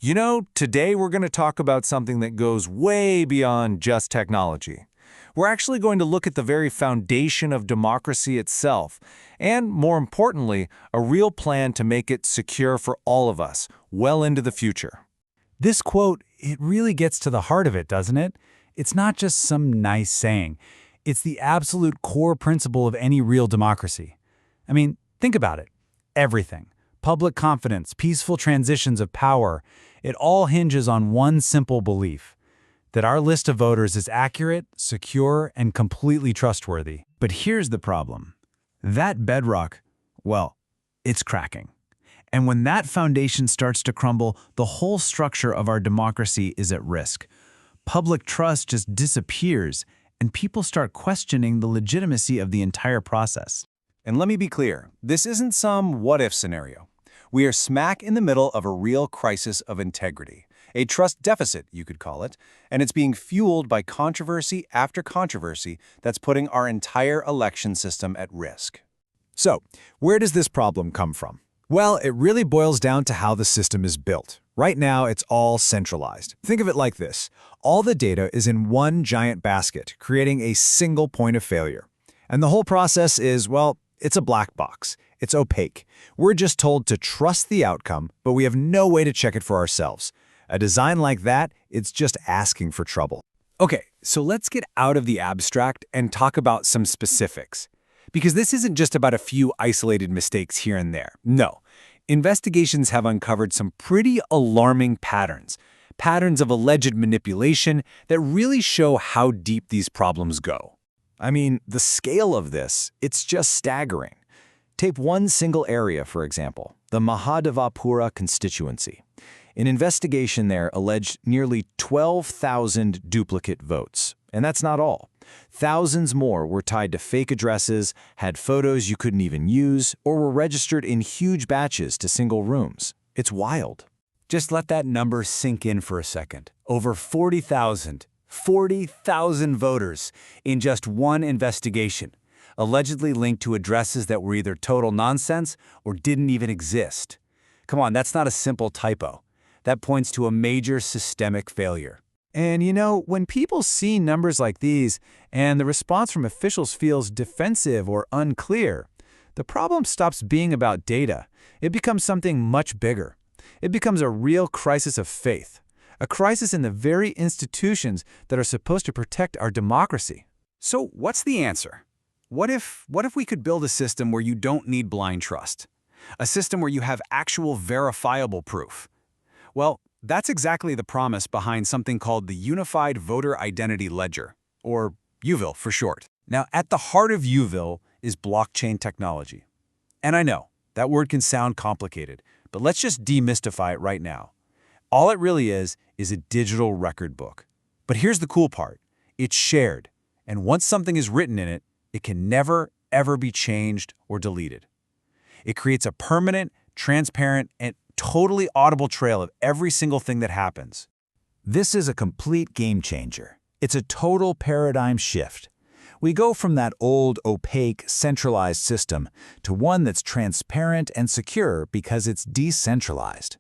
Today we're going to talk about something that goes way beyond just technology. We're actually going to look at the very foundation of democracy itself, and more importantly, a real plan to make it secure for all of us, well into the future. This quote, it really gets to the heart of it, doesn't it? It's not just some nice saying. It's the absolute core principle of any real democracy. I mean, think about it. Everything. Public confidence, peaceful transitions of power, it all hinges on one simple belief, that our list of voters is accurate, secure, and completely trustworthy. But here's the problem. That bedrock, well, it's cracking. And when that foundation starts to crumble, the whole structure of our democracy is at risk. Public trust just disappears, and people start questioning the legitimacy of the entire process. And let me be clear, this isn't some what-if scenario. We are smack in the middle of a real crisis of integrity, a trust deficit, you could call it, and it's being fueled by controversy after controversy that's putting our entire election system at risk. So, where does this problem come from? Well, it really boils down to how the system is built. Right now, it's all centralized. Think of it like this. All the data is in one giant basket, creating a single point of failure. And the whole process is, well, it's a black box. It's opaque. We're just told to trust the outcome, but we have no way to check it for ourselves. A design like that, it's just asking for trouble. Okay, so let's get out of the abstract and talk about some specifics. Because this isn't just about a few isolated mistakes here and there. No. Investigations have uncovered some pretty alarming patterns of alleged manipulation that really show how deep these problems go. I mean, the scale of this, it's just staggering. Take one single area, for example, the Mahadevapura constituency. An investigation there alleged nearly 12,000 duplicate votes. And that's not all. Thousands more were tied to fake addresses, had photos you couldn't even use, or were registered in huge batches to single rooms. It's wild. Just let that number sink in for a second. Over 40,000 voters in just one investigation, allegedly linked to addresses that were either total nonsense or didn't even exist. Come on, that's not a simple typo. That points to a major systemic failure. And when people see numbers like these and the response from officials feels defensive or unclear, the problem stops being about data. It becomes something much bigger. It becomes a real crisis of faith, a crisis in the very institutions that are supposed to protect our democracy. So what's the answer? What if we could build a system where you don't need blind trust? A system where you have actual verifiable proof? Well, that's exactly the promise behind something called the Unified Voter Identity Ledger, or UVIL for short. Now, at the heart of UVIL is blockchain technology. And I know, that word can sound complicated, but let's just demystify it right now. All it really is a digital record book. But here's the cool part. It's shared, and once something is written in it, it can never, ever be changed or deleted. It creates a permanent, transparent, and totally audible trail of every single thing that happens. This is a complete game changer. It's a total paradigm shift. We go from that old, opaque, centralized system to one that's transparent and secure because it's decentralized.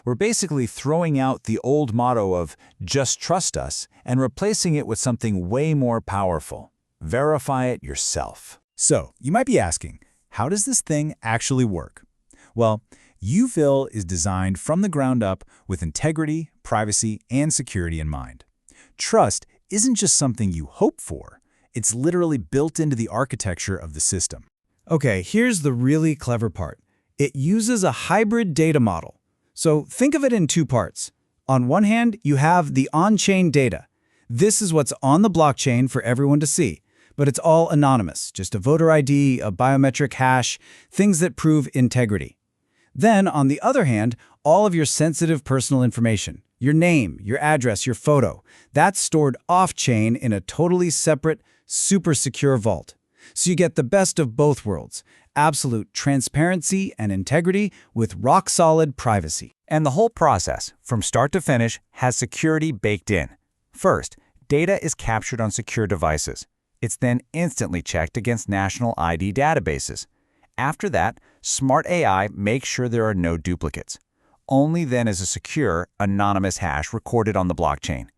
We're basically throwing out the old motto of just trust us and replacing it with something way more powerful. Verify it yourself. So, you might be asking, how does this thing actually work? Well, UVIL is designed from the ground up with integrity, privacy, and security in mind. Trust isn't just something you hope for. It's literally built into the architecture of the system. Okay, here's the really clever part. It uses a hybrid data model. So think of it in two parts. On one hand, you have the on-chain data. This is what's on the blockchain for everyone to see. But it's all anonymous, just a voter ID, a biometric hash, things that prove integrity. Then, on the other hand, all of your sensitive personal information, your name, your address, your photo, that's stored off-chain in a totally separate, super secure vault. So you get the best of both worlds, absolute transparency and integrity with rock-solid privacy. And the whole process, from start to finish, has security baked in. First, data is captured on secure devices. It's then instantly checked against national ID databases. After that, smart AI makes sure there are no duplicates. only then is a secure, anonymous hash recorded on the blockchain.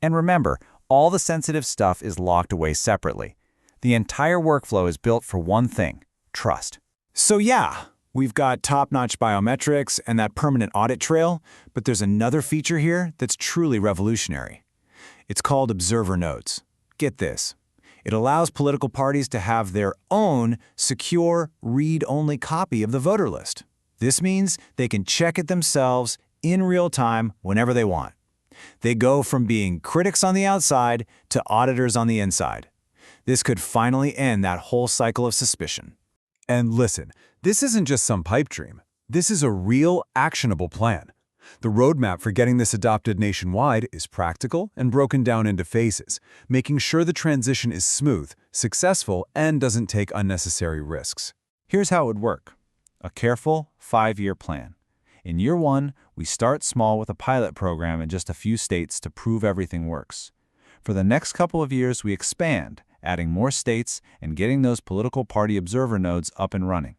And remember, all the sensitive stuff is locked away separately. The entire workflow is built for one thing: trust. So yeah, we've got top-notch biometrics and that permanent audit trail, but there's another feature here that's truly revolutionary. It's called observer nodes. Get this. It allows political parties to have their own secure, read-only copy of the voter list. This means they can check it themselves in real time whenever they want. They go from being critics on the outside to auditors on the inside. This could finally end that whole cycle of suspicion. And listen, this isn't just some pipe dream. This is a real, actionable plan. The roadmap for getting this adopted nationwide is practical and broken down into phases, making sure the transition is smooth, successful, and doesn't take unnecessary risks. Here's how it would work. A careful 5-year plan. In year 1, we start small with a pilot program in just a few states to prove everything works. For the next couple of years, we expand, adding more states and getting those political party observer nodes up and running.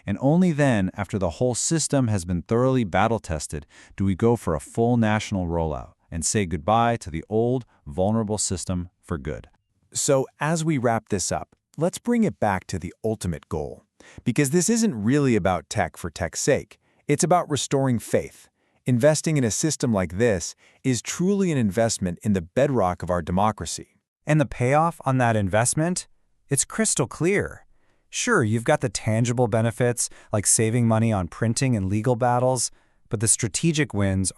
And only then, after the whole system has been thoroughly battle-tested, do we go for a full national rollout and say goodbye to the old, vulnerable system for good. So as we wrap this up, let's bring it back to the ultimate goal. Because this isn't really about tech for tech's sake. It's about restoring faith. Investing in a system like this is truly an investment in the bedrock of our democracy. And the payoff on that investment? It's crystal clear. Sure, you've got the tangible benefits, like saving money on printing and legal battles, but the strategic wins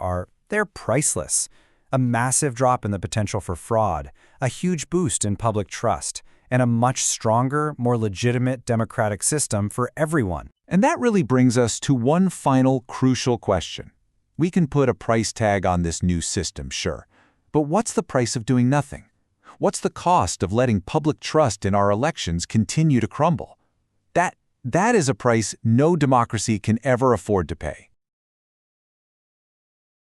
they're priceless. A massive drop in the potential for fraud, a huge boost in public trust, and a much stronger, more legitimate democratic system for everyone. And that really brings us to one final crucial question. We can put a price tag on this new system, sure, but what's the price of doing nothing? What's the cost of letting public trust in our elections continue to crumble? That is a price no democracy can ever afford to pay.